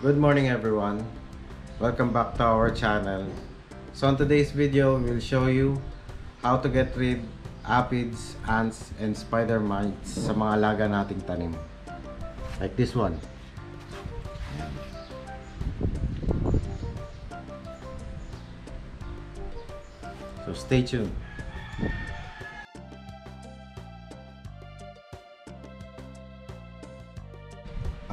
Good morning everyone. Welcome back to our channel. So on today's video, we'll show you how to get rid aphids, ants, and spider mites sa mga alaga nating tanim. Like this one. So stay tuned.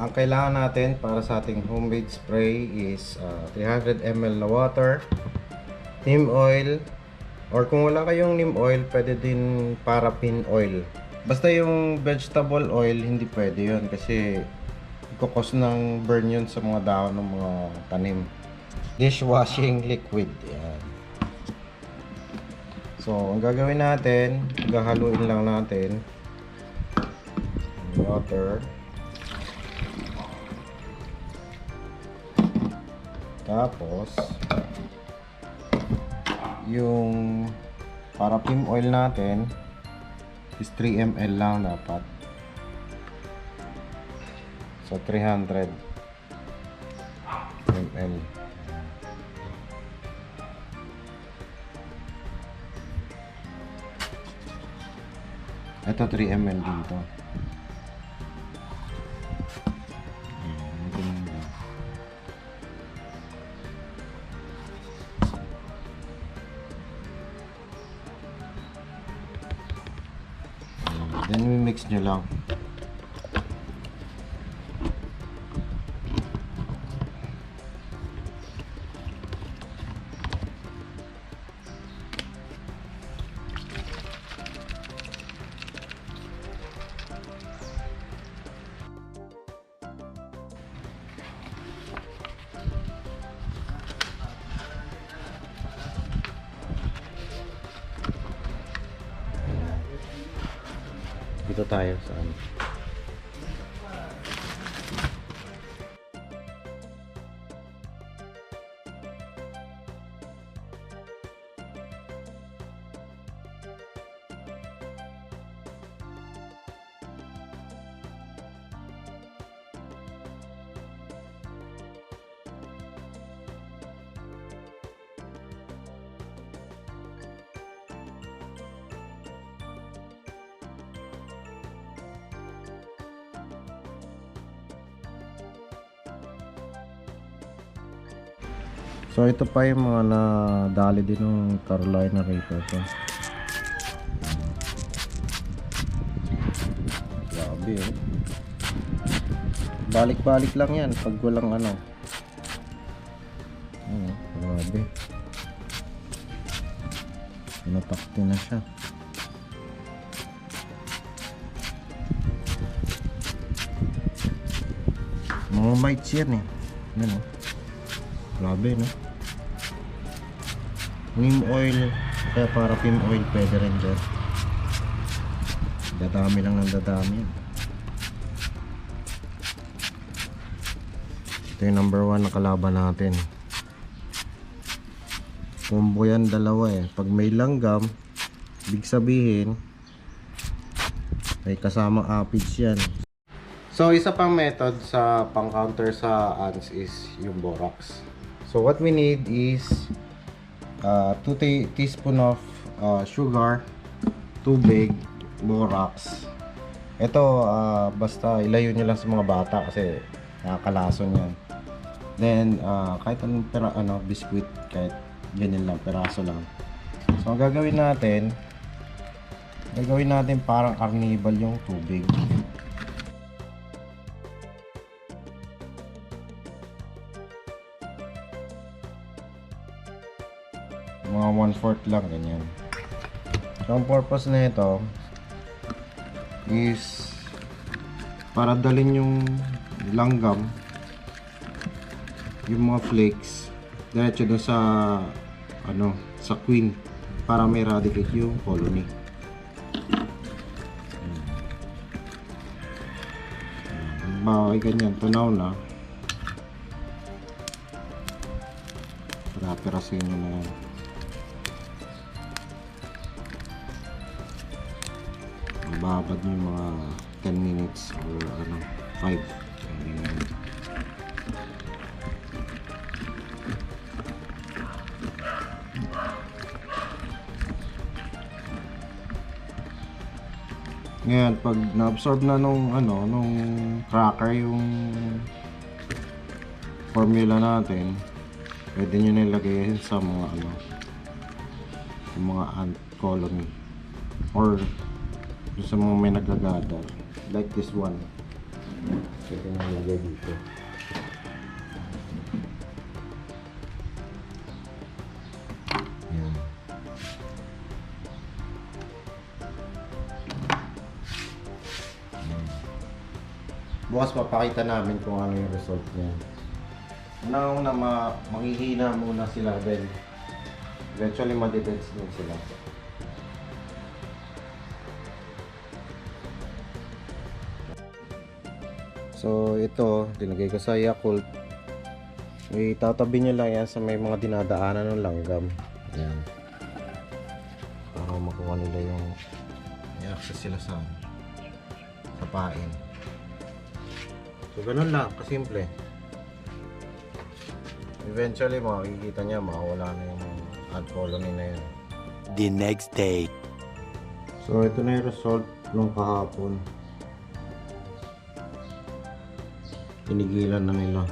Ang kailangan natin para sa ating homemade spray is 300 ml na water, neem oil, or kung wala kayong neem oil, pwede din paraffin oil. Basta yung vegetable oil, hindi pwede yun kasi ikukos ng burn yun sa mga dahon ng mga tanim. Dishwashing liquid. Yan. So, ang gagawin natin, gahaluin lang natin water. Tapos yung paraffin oil natin is 3 ml lang dapat. So 300 ml. Ito 3 ml dito. Then mix nyo lang. Dito tayo sa ano. So ito pa yung mga nadali din ng Carolina Reaper to. Grabe eh. Balik-balik lang yan pag walang ano. Grabe. Natakti na siya. Mga mites yan eh. Yan oh. Grabe no. Neem oil kaya paraffin oil pwede rin dyan. Dadami lang ng dadami. Ito yung number 1 na kalaban natin. Combo yan, dalawa eh. Pag may langgam, ibig sabihin may kasamang aphids yan. So isa pang method sa pang counter sa ants is yung borax. So what we need is 2 teaspoon of sugar, tubig, borax. Ito basta ilayo nyo lang sa mga bata kasi nakakalason yan. Then kahit anong biscuit, kahit ganyan lang, peraso lang. So ang gagawin natin parang carnival yung tubig. Mga 1/4 lang, ganyan. So ang purpose na ito is para dalhin yung langgam, yung mga flakes diretso doon sa sa queen para may eradicate yung colony. Bakit ganyan, tunaw na, perasin nyo na yan. Babad nyo mga 10 minutes or 5. Ngayon, pag na-absorb na nung cracker yung formula natin, pwede nyo nilagay sa mga yung mga ant colony or sa mga may nagagather like this one. Pwede nyo nilagay dito. Yan. Bukas papakita namin kung ano yung result niya. Una manghihina muna sila then eventually madidets din sila. So ito, dinagay ko sa Yakult. Itatabi nyo lang yan sa may mga dinadaanan ng langgam. Ayan. Para makuha nila yung i-access sila sa pain. So ganun lang, kasimple. Eventually makikita niya mawala na yung ant colony na yun. The next day. So ito na yung result nung kahapon. Tinigilan na nila.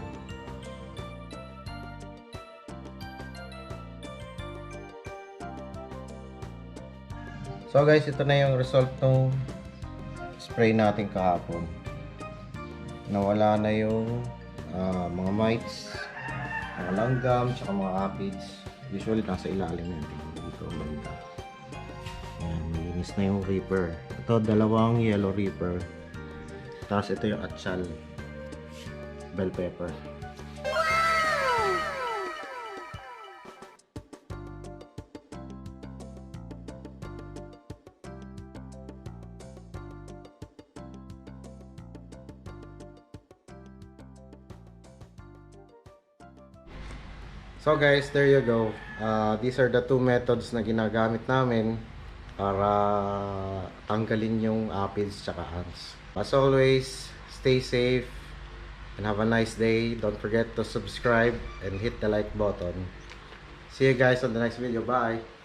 So guys, ito na yung result ng spray natin kahapon. Nawala na yung mga mites, mga langgam, tsaka mga aphids. Usually nasa ilalim yan dito banda. Ayan, malinis na yung reaper. Ito, dalawang yellow reaper. Tapos ito yung achal bell pepper. So guys, there you go. These are the two methods na ginagamit namin para tanggalin yung aphids tsaka ants. As always, stay safe and have a nice day. Don't forget to subscribe and hit the like button. See you guys on the next video. Bye!